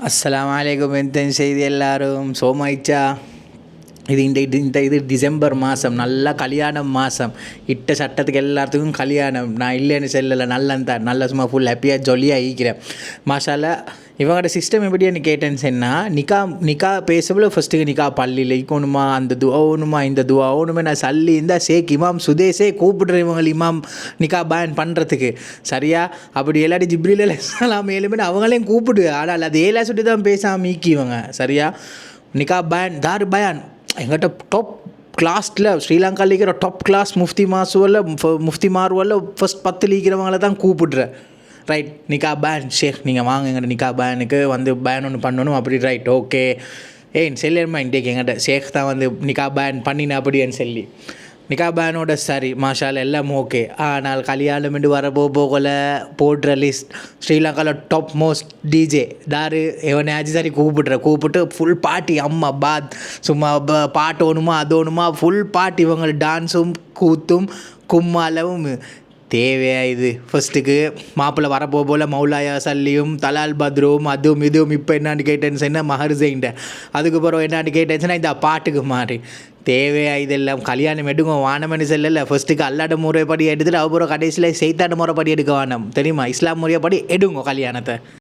அஸ்ஸலாமு அலைக்கும். என் செய்தி எல்லாரும் சோமாயிச்சா. இது டிசம்பர் மாதம், நல்லா கல்யாண மாதம். இட்ட சட்டத்துக்கு எல்லாத்துக்கும் கல்யாணம். நான் இல்லைன்னு செல்லலை, நல்லந்தான், நல்ல சும்மா ஃபுல் ஹாப்பியாக ஜொலியாக ஈக்கிறேன் மாஷால்லா. இவங்களோட சிஸ்டம் எப்படின்னு கேட்டேன்னு சொன்னால், நிக்கா பேசவில் ஃபஸ்ட்டுக்கு நிக்கா பள்ளியில் இக்கணுமா, அந்த துவா ஓணுமா, இந்த துவா ஓணுமே. நான் சல்லி இருந்தால் ஷேக் இமாம் சுதேஷே கூப்பிடுறேன் இவங்க இமாம் நிக்கா பயன் பண்ணுறதுக்கு சரியா. அப்படி எல்லாரும் ஜிப்ரீல் அலைஹிஸ்ஸலாம் மேலுமே அவங்களையும் கூப்பிடு. ஆனால் அது ஏலா சுட்டு தான் பேசாமல் ஈக்கிவங்க சரியா. நிக்கா பயன் தார் பயான் எங்கிட்ட டாப் கிளாஸில் ஸ்ரீலங்காவில் இருக்கிற டாப் கிளாஸ் முஃப்தி மார்வல்ல ஃபஸ்ட் 10 இருக்கிறவங்கள தான் கூப்பிடுறேன். ரைட், நிக்கா பேன் ஷேக் நீங்கள் வாங்க எங்கிட்ட நிக்கா பேனுக்கு வந்து பேன் ஒன்று பண்ணணும் அப்படி. Right, okay. செல்லியம்மா இன்றைக்கு எங்கிட்ட ஷேக் தான் வந்து நிக்கா பேன் பண்ணின அப்படின்னு சொல்லி நிக்கா பேனோட சரி மாஷால் எல்லாம் ஓகே. ஆனால் கல்யாணம் என்று போகல போடுற லிஸ்ட் ஸ்ரீலங்காவில் டாப் மோஸ்ட் டிஜே தாரு எவனையாச்சும் சரி கூப்பிட்டு ஃபுல் பார்ட்டி. அம்மா பாத் சும்மா பாட்டு ஒன்றுமா அது ஒன்றுமா ஃபுல் பார்ட்டி. இவங்க டான்ஸும் கூத்தும் கும்மாலவும் தேவையா இது. ஃபஸ்ட்டுக்கு மாப்பிள்ளை வரப்போல மௌலாயா சல்லியும் தலால் பத்ரும் அதுவும் இதுவும். இப்போ என்னான்னு கேட்டேன்னு என்ன மஹர் ஜெயின்ட்ட. அதுக்கப்புறம் என்னான்னு கேட்டேன்னுச்சுன்னா இந்த பாட்டுக்கு மாறி தேவையா இதெல்லாம். கல்யாணம் எடுங்க வானம்னு சொல்லலை. ஃபஸ்ட்டுக்கு அல்லாட முறைப்படி எடுத்துகிட்டு அப்புறம் கடைசியில் செய்தாட்ட முறைப்படி எடுக்க வானம் தெரியுமா. இஸ்லாம் முறைப்படி எடுங்க கல்யாணத்தை.